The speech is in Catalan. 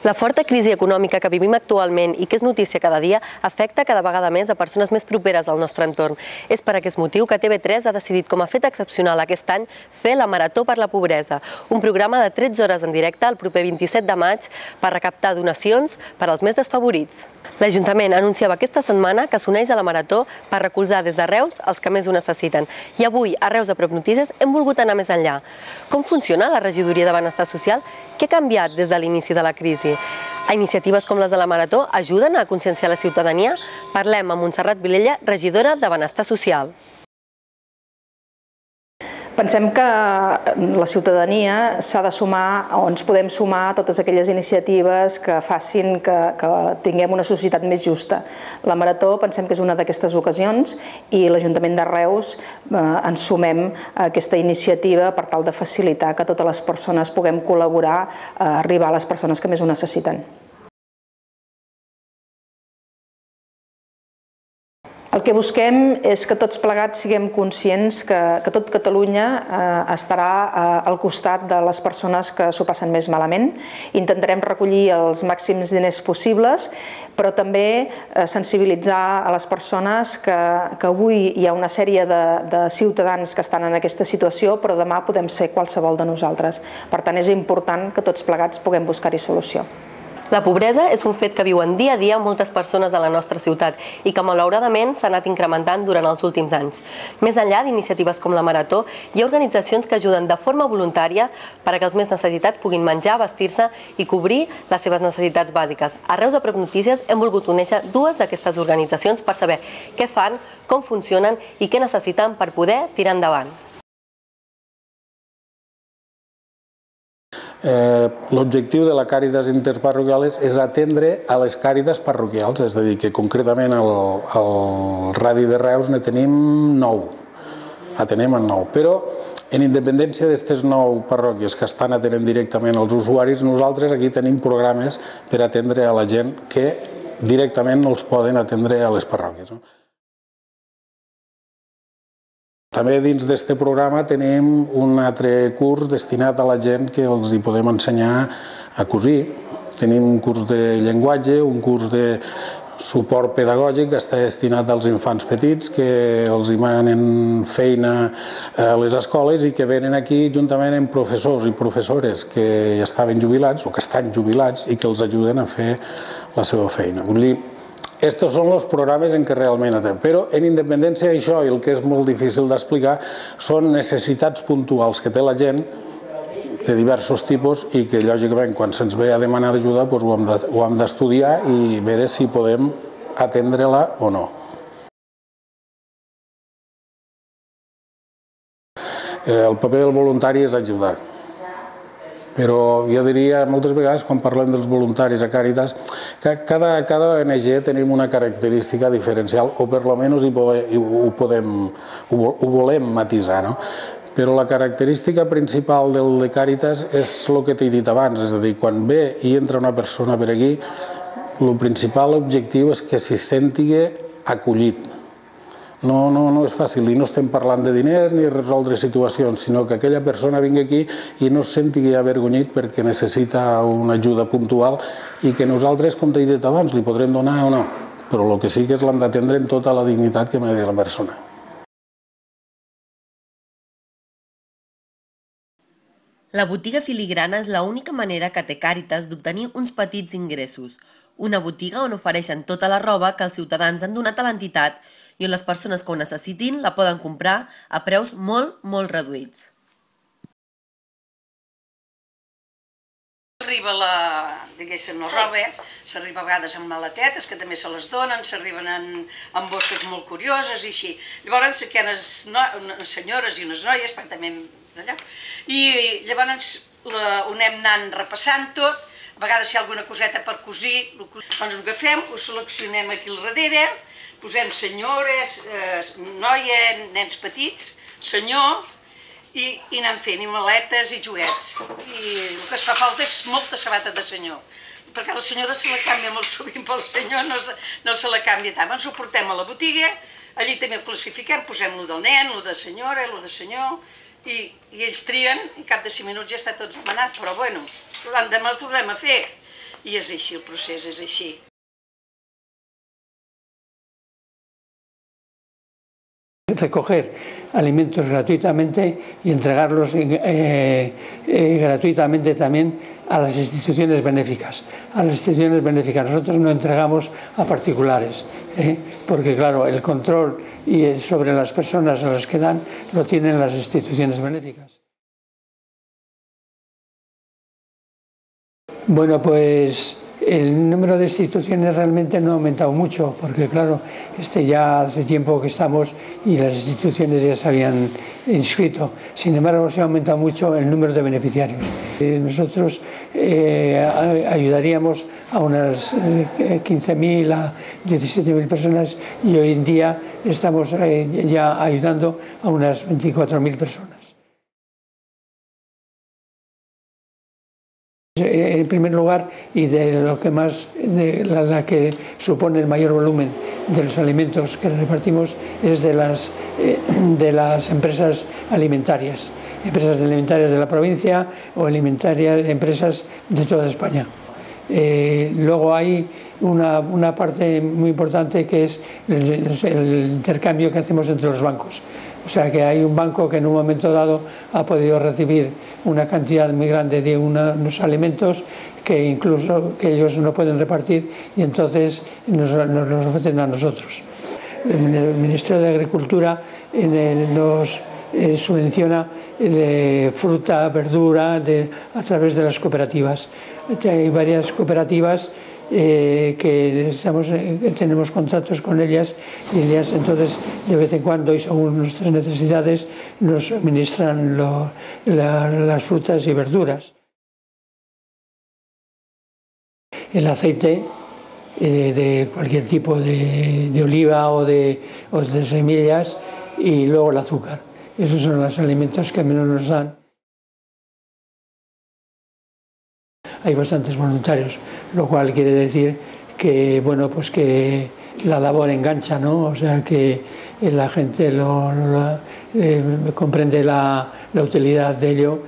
La forta crisi econòmica que vivim actualment i que és notícia cada dia afecta cada vegada més a persones més properes al nostre entorn. És per aquest motiu que TV3 ha decidit com a fet excepcional aquest any fer la Marató per la Pobresa, un programa de 13 hores en directe el proper 27 de maig per recaptar donacions per als més desfavorits. L'Ajuntament anunciava aquesta setmana que s'uneix a la Marató per recolzar des de Reus els que més ho necessiten. I avui, a Reus a Prop Notícies, hem volgut anar més enllà. Com funciona la Regidoria de Benestar Social? Què ha canviat des de l'inici de la crisi? Iniciatives com les de la Marató ajuden a conscienciar la ciutadania? Parlem amb Montserrat Vilella, regidora de Benestar Social. Pensem que la ciutadania s'ha de sumar, o ens podem sumar a totes aquelles iniciatives que facin que tinguem una societat més justa. La Marató pensem que és una d'aquestes ocasions i l'Ajuntament de Reus ens sumem a aquesta iniciativa per tal de facilitar que totes les persones puguem col·laborar a arribar a les persones que més ho necessiten. El que busquem és que tots plegats siguem conscients que tot Catalunya estarà al costat de les persones que s'ho passen més malament. Intentarem recollir els màxims diners possibles, però també sensibilitzar a les persones que avui hi ha una sèrie de ciutadans que estan en aquesta situació, però demà podem ser qualsevol de nosaltres. Per tant, és important que tots plegats puguem buscar-hi solució. La pobresa és un fet que viuen dia a dia moltes persones a la nostra ciutat i que malauradament s'ha anat incrementant durant els últims anys. Més enllà d'iniciatives com la Marató, hi ha organitzacions que ajuden de forma voluntària perquè els més necessitats puguin menjar, vestir-se i cobrir les seves necessitats bàsiques. A Reus a Prop Notícies hem volgut conèixer dues d'aquestes organitzacions per saber què fan, com funcionen i què necessiten per poder tirar endavant. L'objectiu de la Càritas Interparroquial és atendre a les càritas parroquials, és a dir, que concretament al radi de Reus ne tenim 9, atenem en 9, però en independència d'aquestes 9 parròquies que estan atenent directament als usuaris, nosaltres aquí tenim programes per atendre a la gent que directament no els poden atendre a les parròquies. També dins d'aquest programa tenim un altre curs destinat a la gent que els hi podem ensenyar a cosir. Tenim un curs de llenguatge, un curs de suport pedagògic que està destinat als infants petits que els demanen feina a les escoles i que venen aquí juntament amb professors i professores que ja estaven jubilats o que estan jubilats i que els ajuden a fer la seva feina. Vull dir, estos són els programes en què realment atenem, però en independència d'això i el que és molt difícil d'explicar són necessitats puntuals que té la gent de diversos tipus i que lògicament quan se'ns ve a demanar ajuda ho hem d'estudiar i veure si podem atendre-la o no. El paper del voluntari és ajudar. Però jo diria, moltes vegades, quan parlem dels voluntaris a Càritas, que cada ONG tenim una característica diferencial, o per almenys ho volem matisar, no? Però la característica principal del de Càritas és el que t'he dit abans, és a dir, quan ve i entra una persona per aquí, el principal objectiu és que s'hi senti acollit. No és fàcil i no estem parlant de diners ni resoldre situacions, sinó que aquella persona vingui aquí i no es senti avergonyit perquè necessita una ajuda puntual i que nosaltres, com t'he dit abans, li podrem donar o no, però el que sí que és l'hem d'atendre amb tota la dignitat que mereix la persona. La botiga filigrana és l'única manera que té Càritas d'obtenir uns petits ingressos. Una botiga on ofereixen tota la roba que els ciutadans han donat a l'entitat i on les persones que ho necessitin la poden comprar a preus molt reduïts. S'arriba diguéssim, la roba, s'arriba a vegades amb maletetes, que també se les donen, s'arriben amb bosses molt curioses i així. Llavors aquí hi ha unes senyores i unes noies, perquè també d'allà, i llavors ho anem anant repassant tot, a vegades si hi ha alguna coseta per cosir, doncs ho agafem, ho seleccionem aquí al darrere, posem senyores, noia, nens petits, senyor, i anem fent maletes i joguets. I el que es fa falta és molta sabata de senyor, perquè la senyora se la canvia molt sovint, pel senyor no se la canvia tant. Ens ho portem a la botiga, allí també ho classifiquem, posem lo del nen, lo de senyora, lo de senyor, i ells trien, i cap de 5 minuts ja està tot manat, però bueno, l'endemà ho tornem a fer. I és així, el procés és així. Recoger alimentos gratuitamente y entregarlos gratuitamente también a las instituciones benéficas. Nosotros no entregamos a particulares, porque claro, el control sobre las personas a las que dan lo tienen las instituciones benéficas. Bueno, pues el número de instituciones realmente no ha aumentado mucho, porque claro, ya hace tiempo que estamos y las instituciones ya se habían inscrito. Sin embargo, se ha aumentado mucho el número de beneficiarios. Nosotros ayudaríamos a unas 15.000 a 17.000 personas y hoy en día estamos ya ayudando a unas 24.000 personas. En primer lugar, y de lo que más, la que supone el mayor volumen de los alimentos que repartimos, es de las empresas alimentarias de la provincia o empresas de toda España. Luego hay una parte muy importante que es el intercambio que hacemos entre los bancos. O sea que hay un banco que en un momento dado ha podido recibir una cantidad muy grande de unos alimentos que incluso que ellos no pueden repartir y entonces nos los ofrecen a nosotros. El Ministerio de Agricultura nos subvenciona fruta, verdura a través de las cooperativas. Hay varias cooperativas que tenemos contratos con ellas y ellas entonces de vez en cuando y según nuestras necesidades nos suministran las frutas y verduras. El aceite de cualquier tipo de oliva o de semillas y luego el azúcar. Esos son los alimentos que menos nos dan. Hay bastantes voluntarios, lo cual quiere decir que, bueno, pues que la labor engancha, ¿no? O sea que la gente comprende la utilidad de ello